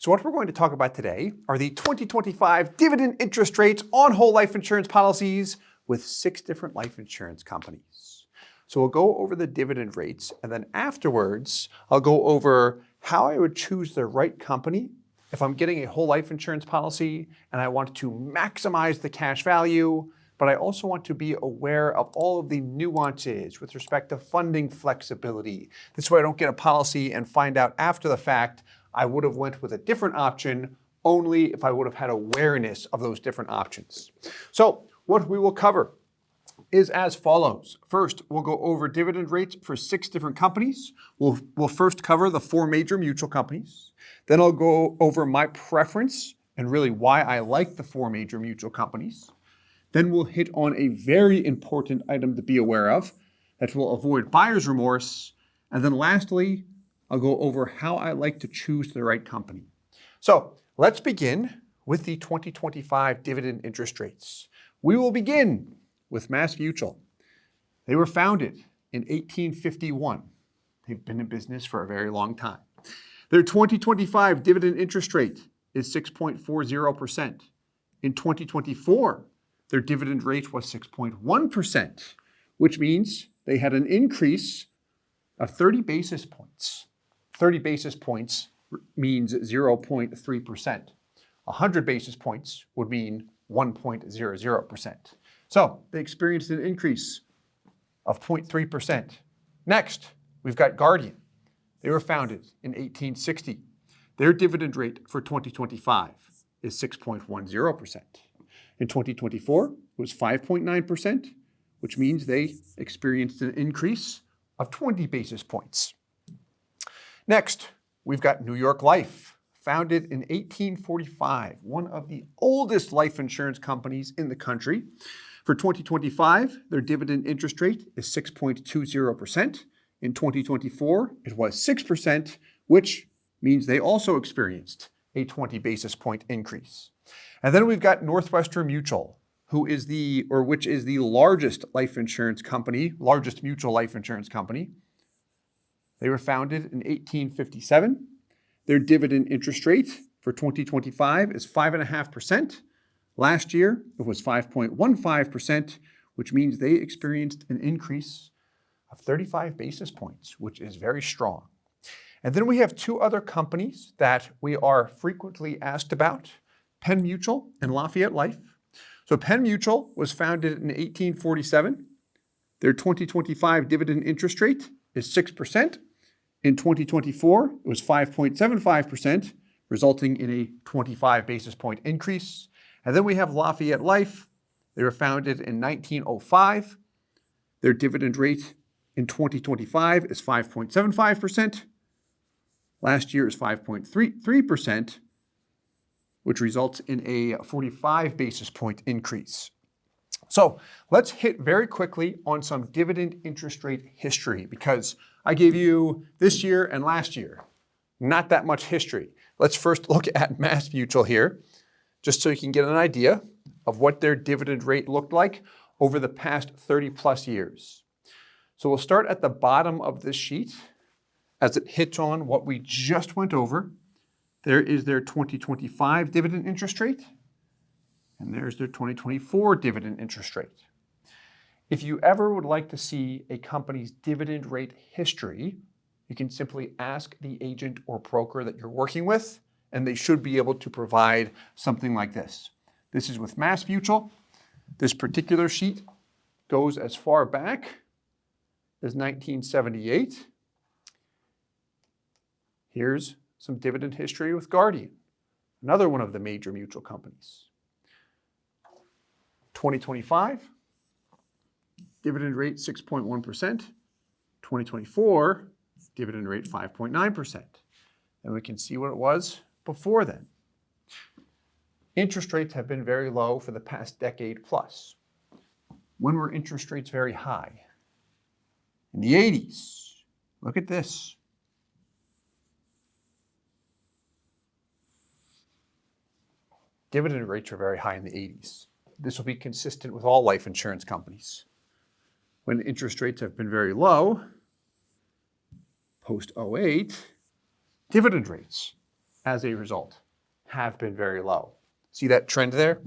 So what we're going to talk about today are the 2025 dividend interest rates on whole life insurance policies with 6 different life insurance companies. So we'll go over the dividend rates, and then afterwards, I'll go over how I would choose the right company if I'm getting a whole life insurance policy and I want to maximize the cash value, but I also want to be aware of all of the nuances with respect to funding flexibility. This way I don't get a policy and find out after the fact I would have went with a different option only if I would have had awareness of those different options. So what we will cover is as follows. First, we'll go over dividend rates for 6 different companies. We'll first cover the 4 major mutual companies. Then I'll go over my preference and really why I like the 4 major mutual companies. Then we'll hit on a very important item to be aware of that will avoid buyer's remorse. And then lastly, I'll go over how I like to choose the right company. So let's begin with the 2025 dividend interest rates. We will begin with MassMutual. They were founded in 1851. They've been in business for a very long time. Their 2025 dividend interest rate is 6.40%. In 2024, their dividend rate was 6.1%, which means they had an increase of 30 basis points. 30 basis points means 0.3%. 100 basis points would mean 1.00%. So they experienced an increase of 0.3%. Next, we've got Guardian. They were founded in 1860. Their dividend rate for 2025 is 6.10%. In 2024, it was 5.9%, which means they experienced an increase of 20 basis points. Next, we've got New York Life, founded in 1845, one of the oldest life insurance companies in the country. For 2025, their dividend interest rate is 6.20%. In 2024, it was 6%, which means they also experienced a 20 basis point increase. And then we've got Northwestern Mutual, which is the largest life insurance company, largest mutual life insurance company. They were founded in 1857. Their dividend interest rate for 2025 is 5.5%. Last year, it was 5.15%, which means they experienced an increase of 35 basis points, which is very strong. And then we have 2 other companies that we are frequently asked about, Penn Mutual and Lafayette Life. So Penn Mutual was founded in 1847. Their 2025 dividend interest rate is 6%. In 2024, it was 5.75%, resulting in a 25 basis point increase. And then we have Lafayette Life. They were founded in 1905. Their dividend rate in 2025 is 5.75%. Last year is 5.33%, which results in a 45 basis point increase. So let's hit very quickly on some dividend interest rate history because I gave you this year and last year, not that much history. Let's first look at MassMutual here, just so you can get an idea of what their dividend rate looked like over the past 30 plus years. So we'll start at the bottom of this sheet as it hits on what we just went over. There is their 2025 dividend interest rate, and there's their 2024 dividend interest rate. If you ever would like to see a company's dividend rate history, you can simply ask the agent or broker that you're working with, and they should be able to provide something like this. This is with MassMutual. This particular sheet goes as far back as 1978. Here's some dividend history with Guardian, another one of the major mutual companies. 2025, dividend rate 6.1%. 2024, dividend rate 5.9%. And we can see what it was before then. Interest rates have been very low for the past decade plus. When were interest rates very high? In the 80s. Look at this. Dividend rates are very high in the 80s. This will be consistent with all life insurance companies. When interest rates have been very low, post 08, dividend rates as a result, have been very low. See that trend there?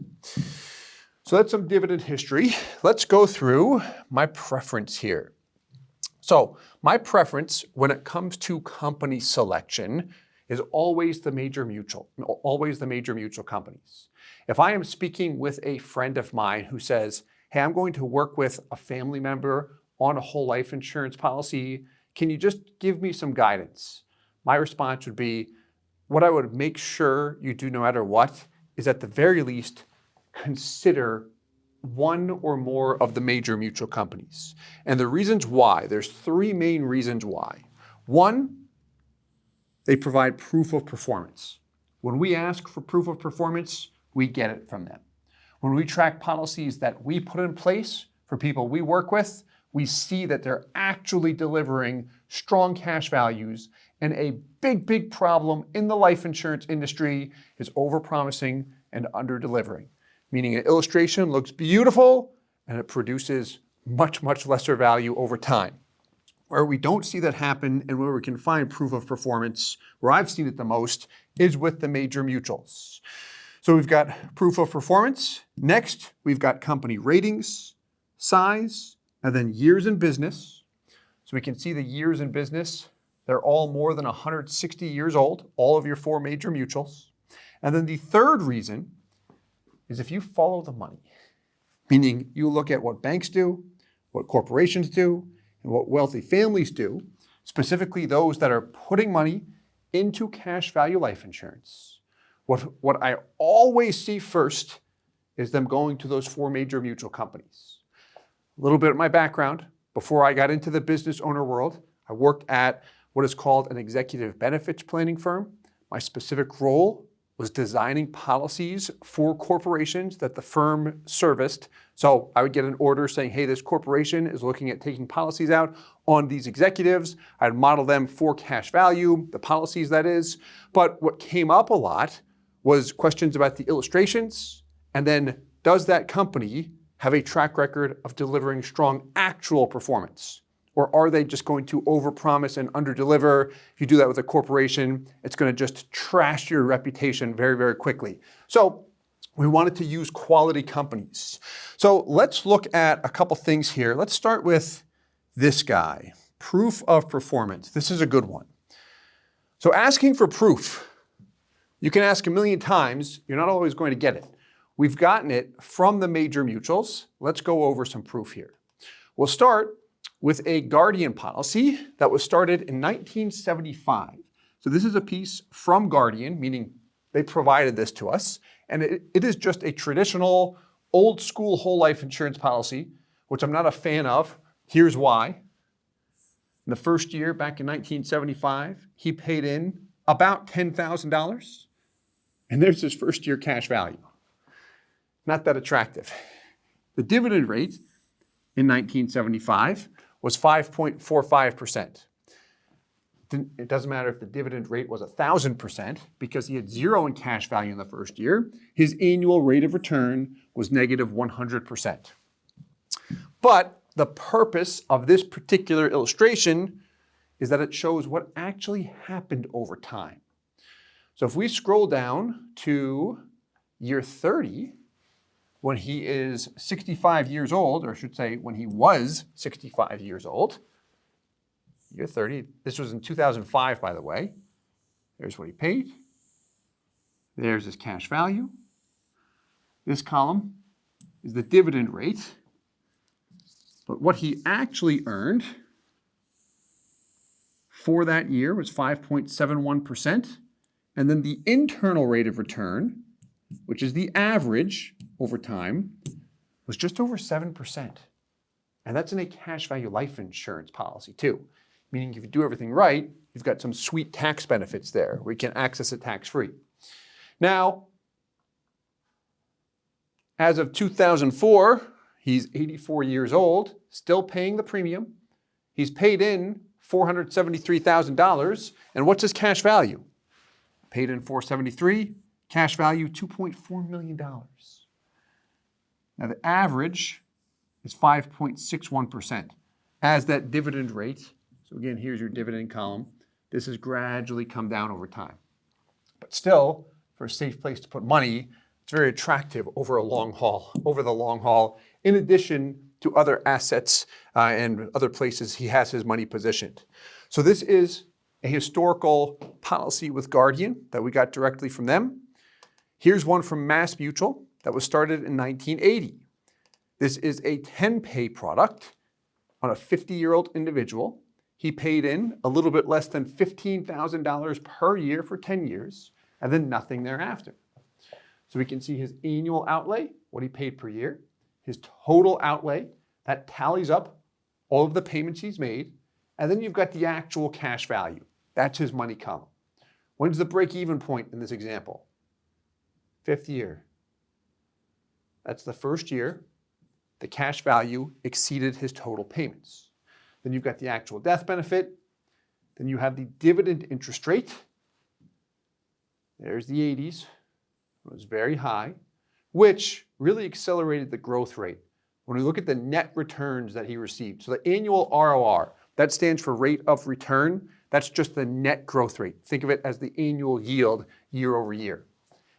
So that's some dividend history. Let's go through my preference here. So my preference when it comes to company selection is always the major mutual companies. If I am speaking with a friend of mine who says, hey, I'm going to work with a family member on a whole life insurance policy, can you just give me some guidance? My response would be, what I would make sure you do no matter what is at the very least consider one or more of the major mutual companies. And the reasons why, there's three main reasons why. One, they provide proof of performance. When we ask for proof of performance, we get it from them. When we track policies that we put in place for people we work with, we see that they're actually delivering strong cash values. And a big problem in the life insurance industry is overpromising and under-delivering, meaning an illustration looks beautiful and it produces much lesser value over time. Where we don't see that happen and where we can find proof of performance, where I've seen it the most, is with the major mutuals. So we've got proof of performance. Next, we've got company ratings, size, and then years in business. So we can see the years in business. They're all more than 160 years old, all of your four major mutuals. And then the third reason is if you follow the money, meaning you look at what banks do, what corporations do, and what wealthy families do, specifically those that are putting money into cash value life insurance. What I always see first is them going to those four major mutual companies. A little bit of my background. Before I got into the business owner world, I worked at what is called an executive benefits planning firm. My specific role was designing policies for corporations that the firm serviced. So I would get an order saying, hey, this corporation is looking at taking policies out on these executives. I'd model them for cash value, the policies that is. But what came up a lot was questions about the illustrations, and then does that company have a track record of delivering strong actual performance? Or are they just going to overpromise and underdeliver? If you do that with a corporation, it's going to just trash your reputation very quickly. So we wanted to use quality companies. So let's look at a couple things here. Let's start with this guy, proof of performance. This is a good one. So asking for proof, you can ask a million times, you're not always going to get it. We've gotten it from the major mutuals. Let's go over some proof here. We'll start with a Guardian policy that was started in 1975. So this is a piece from Guardian, meaning they provided this to us. And it is just a traditional old school whole life insurance policy, which I'm not a fan of. Here's why. In the first year, back in 1975, he paid in about $10,000. And there's his first year cash value. Not that attractive. The dividend rate in 1975 was 5.45%. It doesn't matter if the dividend rate was 1,000% because he had zero in cash value in the first year. His annual rate of return was negative 100%. But the purpose of this particular illustration is that it shows what actually happened over time. So if we scroll down to year 30, when he is 65 years old, or I should say when he was 65 years old, year 30, this was in 2005, by the way. There's what he paid. There's his cash value. This column is the dividend rate. But what he actually earned for that year was 5.71%. And then the internal rate of return, which is the average over time, was just over 7%. And that's in a cash value life insurance policy too. Meaning if you do everything right, you've got some sweet tax benefits there where you can access it tax-free. Now, as of 2004, he's 84 years old, still paying the premium. He's paid in $473,000. And what's his cash value? Paid in $473,000, cash value $2.4 million. Now the average is 5.61% as that dividend rate. So again, here's your dividend column. This has gradually come down over time. But still, for a safe place to put money, it's very attractive over the long haul, in addition to other assets and other places he has his money positioned. So this is a historical policy with Guardian that we got directly from them. Here's one from Mass Mutual that was started in 1980. This is a 10-pay product on a 50-year-old individual. He paid in a little bit less than $15,000 per year for 10 years, and then nothing thereafter. So we can see his annual outlay, what he paid per year, his total outlay, that tallies up all of the payments he's made, and then you've got the actual cash value. That's his money column. When's the break-even point in this example? 5th year. That's the first year. The cash value exceeded his total payments. Then you've got the actual death benefit. Then you have the dividend interest rate. There's the 80s. It was very high, which really accelerated the growth rate. When we look at the net returns that he received, so the annual ROR, that stands for rate of return. That's just the net growth rate. Think of it as the annual yield year over year.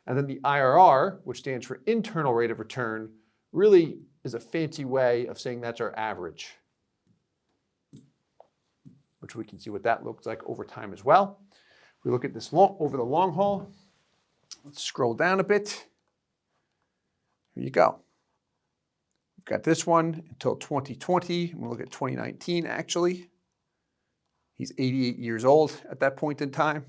And then the IRR, which stands for internal rate of return, really is a fancy way of saying that's our average, which we can see what that looks like over time as well. If we look at this over the long haul, let's scroll down a bit. Here you go. We've got this one until 2020. We'll look at 2019 actually. He's 88 years old at that point in time.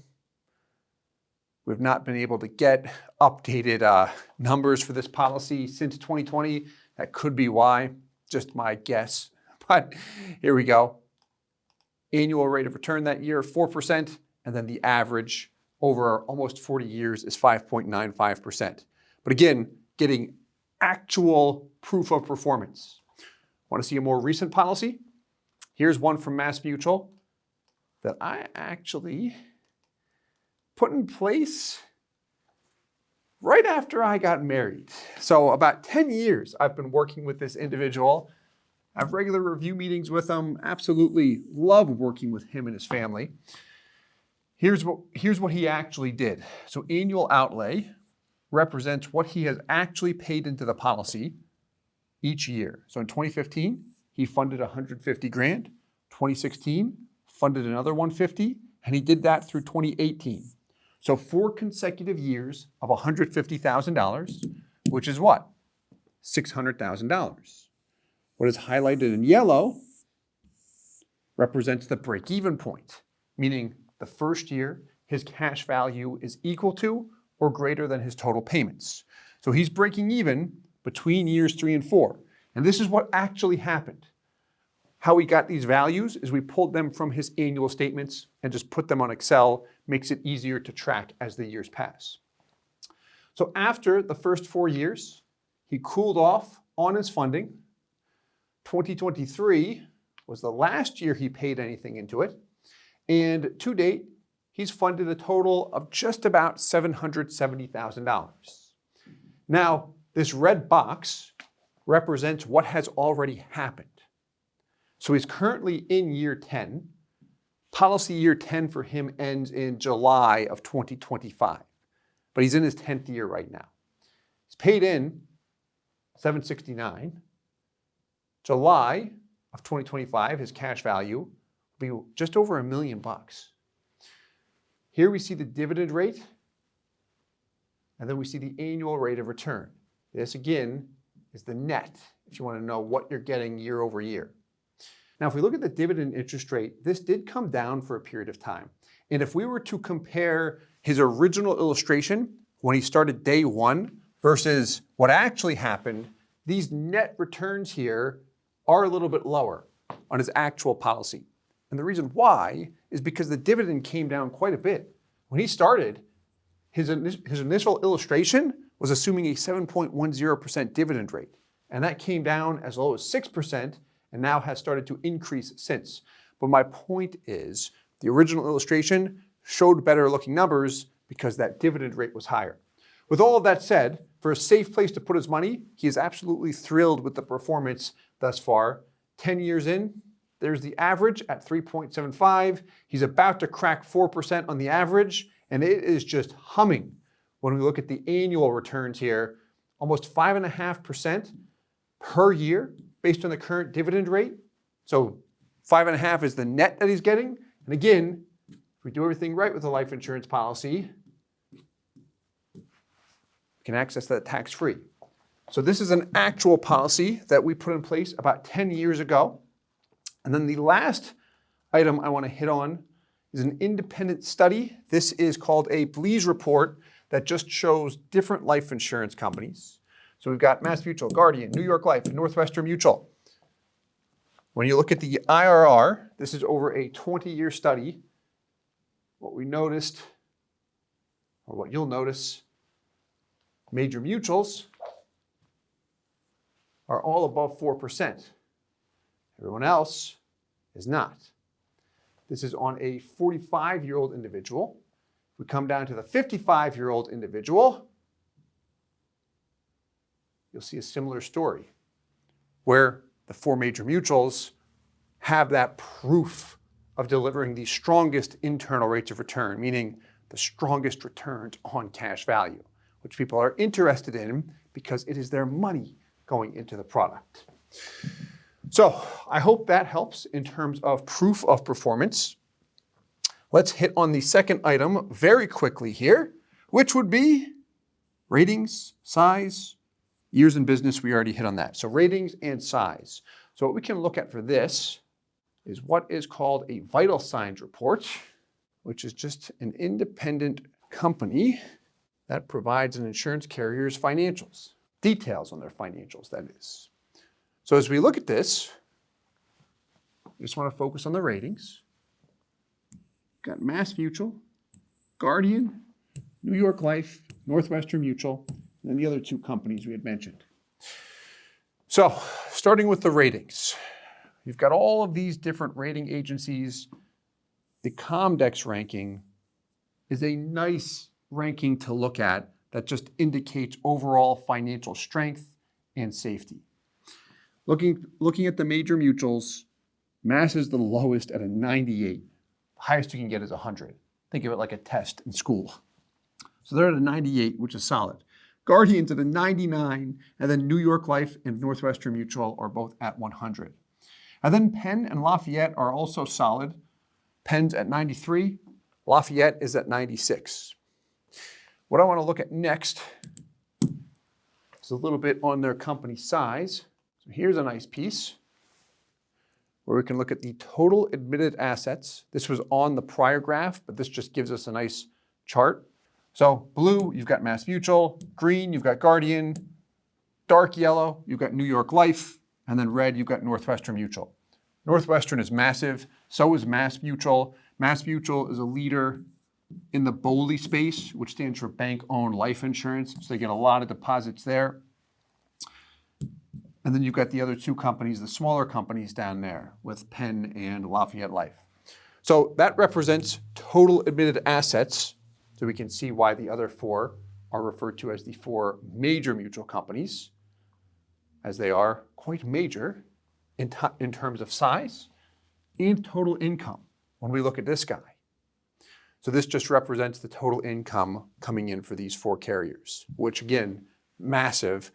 We've not been able to get updated numbers for this policy since 2020. That could be why, just my guess. But here we go. Annual rate of return that year, 4%, and then the average over almost 40 years is 5.95%. But again, getting actual proof of performance. Want to see a more recent policy? Here's one from Mass Mutual that I actually put in place right after I got married. So about 10 years I've been working with this individual. I have regular review meetings with him. Absolutely love working with him and his family. Here's what he actually did. So annual outlay represents what he has actually paid into the policy each year. So in 2015, he funded $150 grand. 2016, funded another $150, and he did that through 2018. So 4 consecutive years of $150,000, which is what? $600,000. What is highlighted in yellow represents the break-even point, meaning the first year his cash value is equal to or greater than his total payments. So he's breaking even between years 3 and 4. And this is what actually happened. How we got these values is we pulled them from his annual statements and just put them on Excel. Makes it easier to track as the years pass. So after the first 4 years, he cooled off on his funding. 2023 was the last year he paid anything into it. And to date, he's funded a total of just about $770,000. Now, this red box represents what has already happened. So he's currently in year 10. Policy year 10 for him ends in July of 2025, but he's in his 10th year right now. He's paid in $769. July of 2025, his cash value will be just over $1 million. Here we see the dividend rate, and then we see the annual rate of return. This again is the net, if you want to know what you're getting year over year. Now, if we look at the dividend interest rate, this did come down for a period of time. And if we were to compare his original illustration when he started day 1 versus what actually happened, these net returns here are a little bit lower on his actual policy. And the reason why is because the dividend came down quite a bit. When he started, his initial illustration was assuming a 7.10% dividend rate. And that came down as low as 6%. And now has started to increase since. But my point is, the original illustration showed better looking numbers because that dividend rate was higher. With all of that said, for a safe place to put his money, he is absolutely thrilled with the performance thus far. 10 years in, there's the average at 3.75. He's about to crack 4% on the average, And it is just humming when we look at the annual returns here, almost 5.5% per year based on the current dividend rate. So 5.5 is the net that he's getting. And again, if we do everything right with a life insurance policy, we can access that tax-free. So this is an actual policy that we put in place about 10 years ago. And then the last item I want to hit on is an independent study. This is called a Blease report that just shows different life insurance companies. So we've got Mass Mutual, Guardian, New York Life, and Northwestern Mutual. When you look at the IRR, this is over a 20-year study. What we noticed, or what you'll notice, major mutuals are all above 4%. Everyone else is not. This is on a 45-year-old individual. If we come down to the 55-year-old individual, you'll see a similar story where the four major mutuals have that proof of delivering the strongest internal rates of return, meaning the strongest returns on cash value, which people are interested in because it is their money going into the product. So I hope that helps in terms of proof of performance. Let's hit on the second item very quickly here, which would be ratings, size, years in business. We already hit on that. So ratings and size. So what we can look at for this is what is called a vital signs report, which is just an independent company that provides an insurance carrier's financials, details on their financials, that is. So as we look at this, we just want to focus on the ratings. Got Mass Mutual, Guardian, New York Life, Northwestern Mutual, and then the other two companies we had mentioned. So starting with the ratings, you've got all of these different rating agencies. The Comdex ranking is a nice ranking to look at that just indicates overall financial strength and safety. Looking at the major mutuals, Mass is the lowest at a 98. The highest you can get is 100. Think of it like a test in school. So they're at a 98, which is solid. Guardian's at a 99, and then New York Life and Northwestern Mutual are both at 100. And then Penn and Lafayette are also solid. Penn's at 93, Lafayette is at 96. What I want to look at next is a little bit on their company size. So here's a nice piece where we can look at the total admitted assets. This was on the prior graph, but this just gives us a nice chart. So blue, you've got Mass Mutual, green, you've got Guardian, dark yellow, you've got New York Life, and then red, you've got Northwestern Mutual. Northwestern is massive, so is Mass Mutual. Mass Mutual is a leader in the BOLI space, which stands for bank-owned life insurance, so they get a lot of deposits there. And then you've got the other two companies, the smaller companies down there with Penn and Lafayette Life. So that represents total admitted assets. So we can see why the other four are referred to as the four major mutual companies, as they are quite major in terms of size and total income when we look at this guy. So this just represents the total income coming in for these four carriers, which again, massive.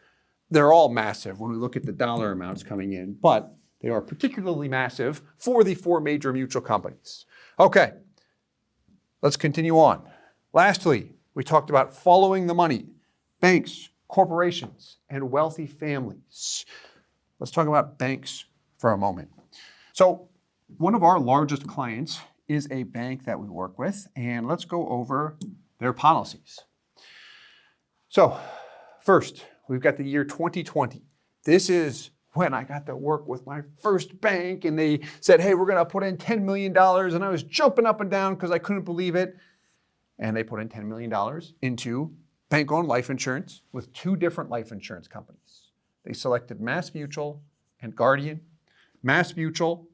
They're all massive when we look at the dollar amounts coming in, but they are particularly massive for the four major mutual companies. Okay, let's continue on. Lastly, we talked about following the money, banks, corporations, and wealthy families. Let's talk about banks for a moment. So one of our largest clients is a bank that we work with, and let's go over their policies. So first, we've got the year 2020. This is when I got to work with my first bank, and they said, hey, we're gonna put in $10 million, and I was jumping up and down because I couldn't believe it. And they put in $10 million into bank-owned life insurance with two different life insurance companies. They selected Mass Mutual and Guardian. Mass Mutual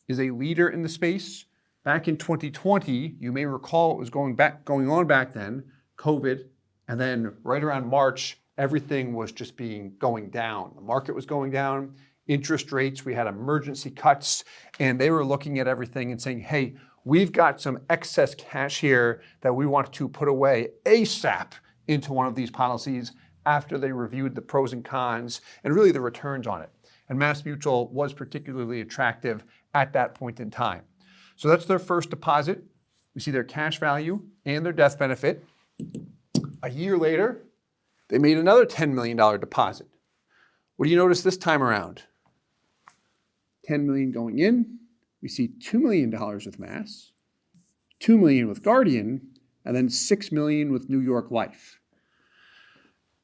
is a leader in the space. Back in 2020, you may recall what was going on back then, COVID, and then right around March, everything was just going down. The market was going down, interest rates, we had emergency cuts, and they were looking at everything and saying, hey, we've got some excess cash here that we want to put away ASAP into one of these policies after they reviewed the pros and cons and really the returns on it. And MassMutual was particularly attractive at that point in time. So that's their first deposit. We see their cash value and their death benefit. A year later, they made another $10 million deposit. What do you notice this time around? $10 million going in. We see $2 million with Mass, $2 million with Guardian, and then $6 million with New York Life.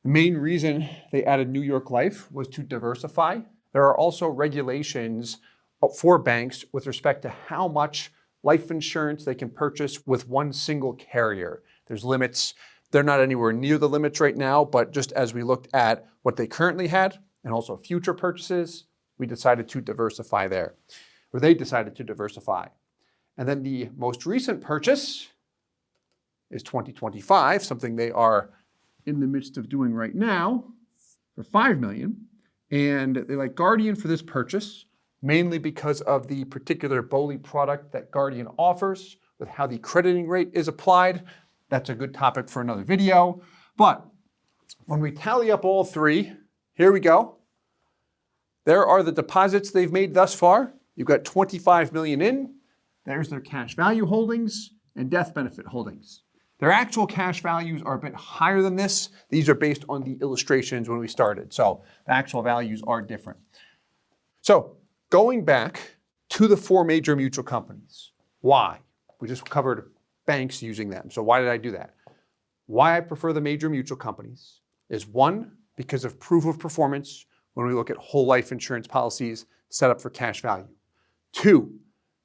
The main reason they added New York Life was to diversify. There are also regulations for banks with respect to how much life insurance they can purchase with one single carrier. There's limits. They're not anywhere near the limits right now, but just as we looked at what they currently had and also future purchases, we decided to diversify there, or they decided to diversify. And then the most recent purchase is 2025, something they are in the midst of doing right now for $5 million. And they like Guardian for this purchase, mainly because of the particular BOLI product that Guardian offers with how the crediting rate is applied. That's a good topic for another video. But when we tally up all three, here we go. There are the deposits they've made thus far. You've got $25 million in. There's their cash value holdings and death benefit holdings. Their actual cash values are a bit higher than this. These are based on the illustrations when we started. So the actual values are different. So going back to the four major mutual companies, why? We just covered banks using them. So why did I do that? Why I prefer the major mutual companies is one, because of proof of performance when we look at whole life insurance policies set up for cash value. Two,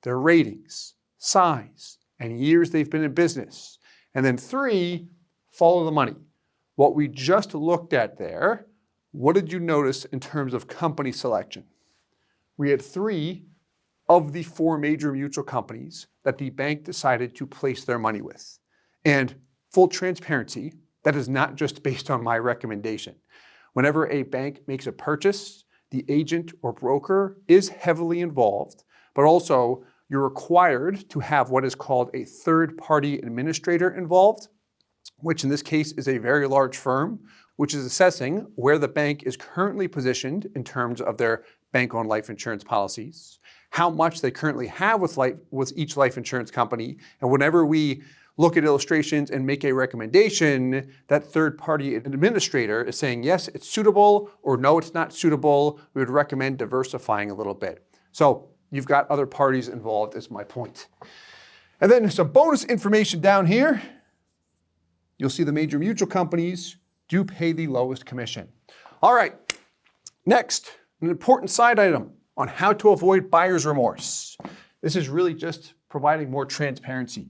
their ratings, size, and years they've been in business. And then three, follow the money. What we just looked at there, what did you notice in terms of company selection? We had three of the four major mutual companies that the bank decided to place their money with. And full transparency, that is not just based on my recommendation. Whenever a bank makes a purchase, the agent or broker is heavily involved, but also you're required to have what is called a third-party administrator involved, which in this case is a very large firm, which is assessing where the bank is currently positioned in terms of their bank-owned life insurance policies, how much they currently have with each life insurance company, and whenever we look at illustrations and make a recommendation, that third-party administrator is saying, yes, it's suitable, or no, it's not suitable. We would recommend diversifying a little bit. So you've got other parties involved is my point. And then some bonus information down here. You'll see the major mutual companies do pay the lowest commission. All right, next, an important side item on how to avoid buyer's remorse. This is really just providing more transparency.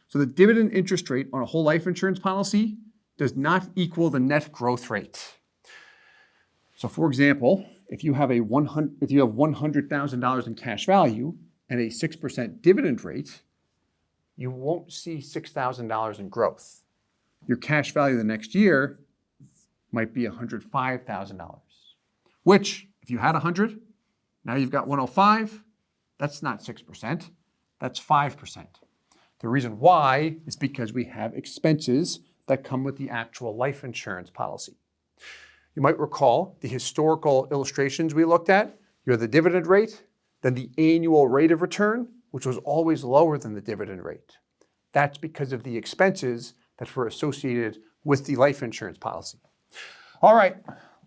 So the dividend interest rate on a whole life insurance policy does not equal the net growth rate. So for example, if you have $100,000 in cash value and a 6% dividend rate, you won't see $6,000 in growth. Your cash value the next year might be $105,000, which if you had 100, now you've got 105, that's not 6%, that's 5%. The reason why is because we have expenses that come with the actual life insurance policy. You might recall the historical illustrations we looked at. You have the dividend rate, then the annual rate of return, which was always lower than the dividend rate. That's because of the expenses that were associated with the life insurance policy. All right,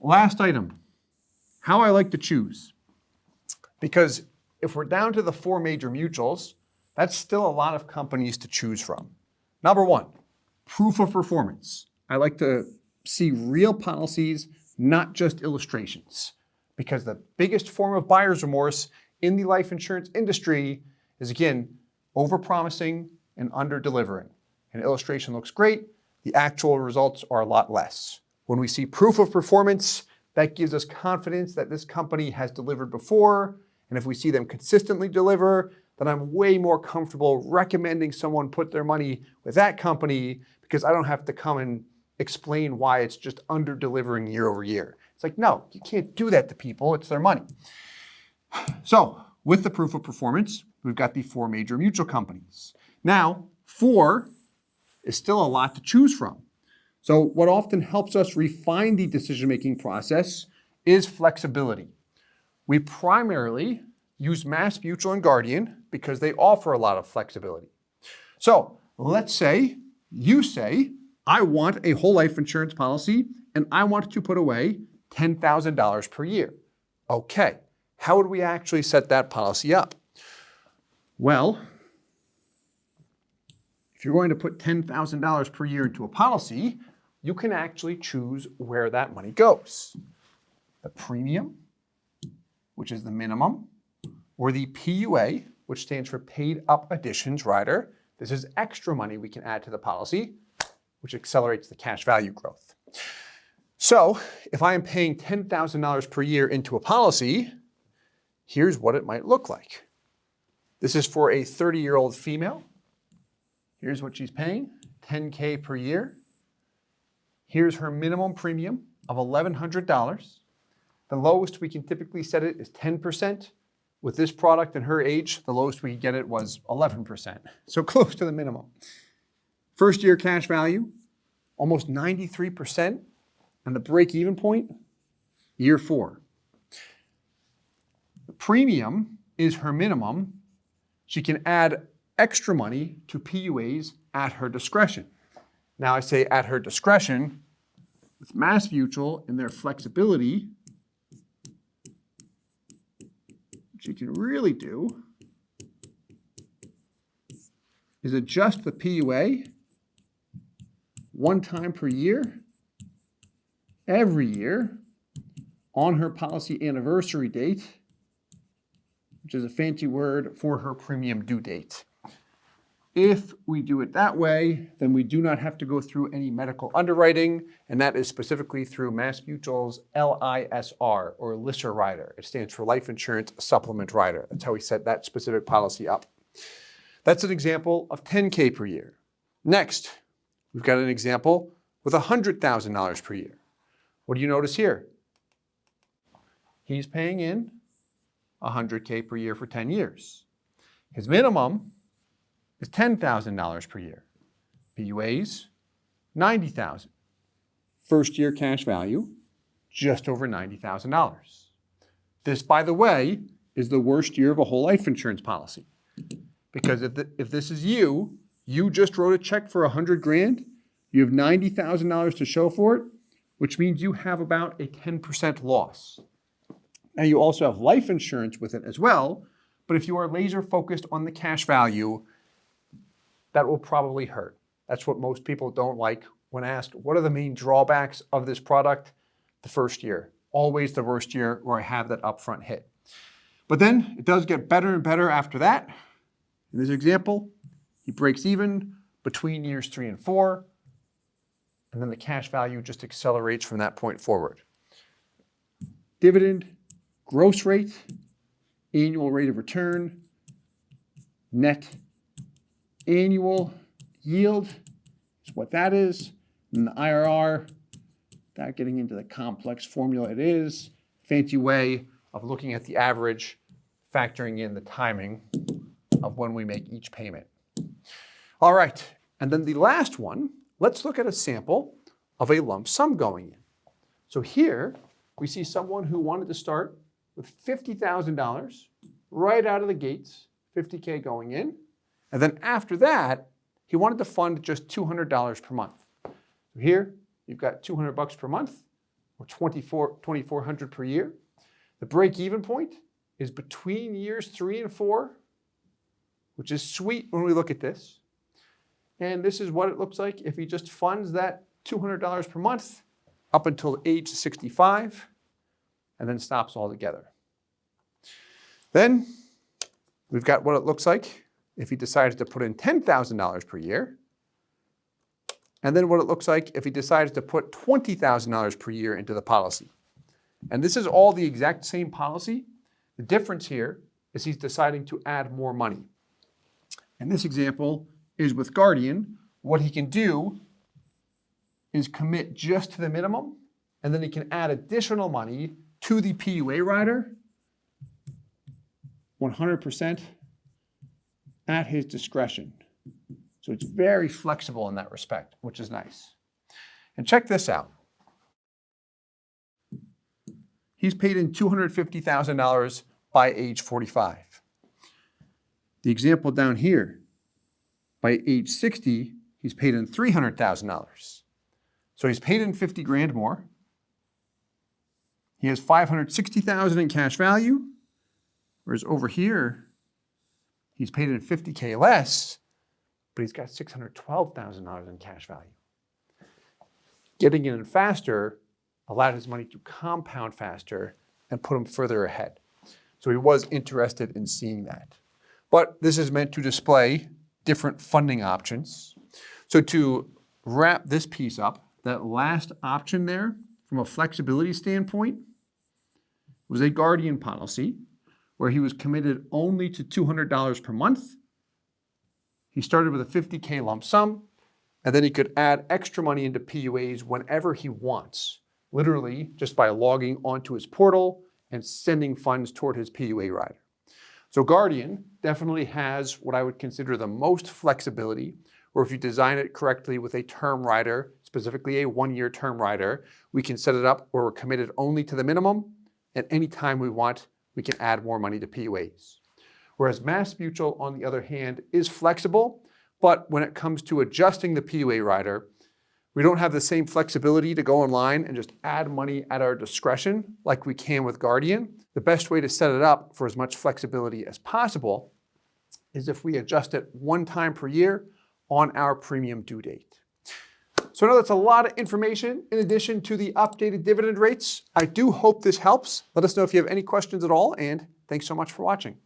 last item, how I like to choose. Because if we're down to the four major mutuals, that's still a lot of companies to choose from. Number one, proof of performance. I like to see real policies, not just illustrations, because the biggest form of buyer's remorse in the life insurance industry is, again, overpromising and under-delivering. An illustration looks great, the actual results are a lot less. When we see proof of performance, that gives us confidence that this company has delivered before, and if we see them consistently deliver, then I'm way more comfortable recommending someone put their money with that company because I don't have to come and explain why it's just under-delivering year over year. It's like, no, you can't do that to people. It's their money. So with the proof of performance, we've got the 4 major mutual companies. Now, 4 is still a lot to choose from. So what often helps us refine the decision-making process is flexibility. We primarily use MassMutual and Guardian because they offer a lot of flexibility. So let's say you say, I want a whole life insurance policy and I want to put away $10,000 per year. Okay, how would we actually set that policy up? Well, if you're going to put $10,000 per year into a policy, you can actually choose where that money goes. The premium, which is the minimum, or the PUA, which stands for Paid Up Additions rider. This is extra money we can add to the policy, which accelerates the cash value growth. So if I am paying $10,000 per year into a policy, here's what it might look like. This is for a 30-year-old female. Here's what she's paying, $10K per year. Here's her minimum premium of $1,100. The lowest we can typically set it is 10%. With this product and her age, the lowest we could get it was 11%. So close to the minimum. First year cash value, almost 93%. And the break-even point, year 4. The premium is her minimum. She can add extra money to PUAs at her discretion. Now I say at her discretion, with MassMutual and their flexibility, what you can really do is adjust the PUA one time per year, every year, on her policy anniversary date, which is a fancy word for her premium due date. If we do it that way, then we do not have to go through any medical underwriting, and that is specifically through MassMutual's LISR, or LISR rider. It stands for Life Insurance Supplement Rider. That's how we set that specific policy up. That's an example of $10K per year. Next, we've got an example with $100,000 per year. What do you notice here? He's paying in $100K per year for 10 years. His minimum is $10,000 per year. PUAs, $90,000. First year cash value, just over $90,000. This, by the way, is the worst year of a whole life insurance policy. Because if this is you just wrote a check for $100,000, you have $90,000 to show for it, which means you have about a 10% loss. Now you also have life insurance with it as well, but if you are laser focused on the cash value, that will probably hurt. That's what most people don't like when asked, what are the main drawbacks of this product? The first year, always the worst year where I have that upfront hit. But then it does get better and better after that. In this example, he breaks even between years 3 and 4, and then the cash value just accelerates from that point forward. Dividend, gross rate, annual rate of return, net annual yield is what that is, and the IRR, without getting into the complex formula it is, fancy way of looking at the average, factoring in the timing of when we make each payment. All right, and then the last one, let's look at a sample of a lump sum going in. So here we see someone who wanted to start with $50,000 right out of the gates, $50K going in. And then after that, he wanted to fund just $200 per month. So here, you've got $200 per month, or $2,400 per year. The break-even point is between years 3 and 4, which is sweet when we look at this. And this is what it looks like if he just funds that $200 per month up until age 65, and then stops altogether. Then we've got what it looks like if he decides to put in $10,000 per year, and then what it looks like if he decides to put $20,000 per year into the policy. And this is all the exact same policy. The difference here is he's deciding to add more money. And this example is with Guardian. What he can do is commit just to the minimum, and then he can add additional money to the PUA rider, 100% at his discretion. So it's very flexible in that respect, which is nice. And check this out. He's paid in $250,000 by age 45. The example down here, by age 60, he's paid in $300,000. So he's paid in 50 grand more. He has $560,000 in cash value, whereas over here, he's paid in 50K less, but he's got $612,000 in cash value. Getting in faster allowed his money to compound faster and put him further ahead. So he was interested in seeing that. But this is meant to display different funding options. So to wrap this piece up, that last option there, from a flexibility standpoint, was a Guardian policy where he was committed only to $200 per month. He started with a 50K lump sum, and then he could add extra money into PUAs whenever he wants, literally just by logging onto his portal and sending funds toward his PUA rider. So Guardian definitely has what I would consider the most flexibility, or if you design it correctly with a term rider, specifically a 1-year term rider, we can set it up where we're committed only to the minimum, and anytime we want, we can add more money to PUAs. Whereas MassMutual, on the other hand, is flexible, but when it comes to adjusting the PUA rider, we don't have the same flexibility to go online and just add money at our discretion like we can with Guardian. The best way to set it up for as much flexibility as possible is if we adjust it 1 time per year on our premium due date. So I know that's a lot of information in addition to the updated dividend rates. I do hope this helps. Let us know if you have any questions at all, and thanks so much for watching.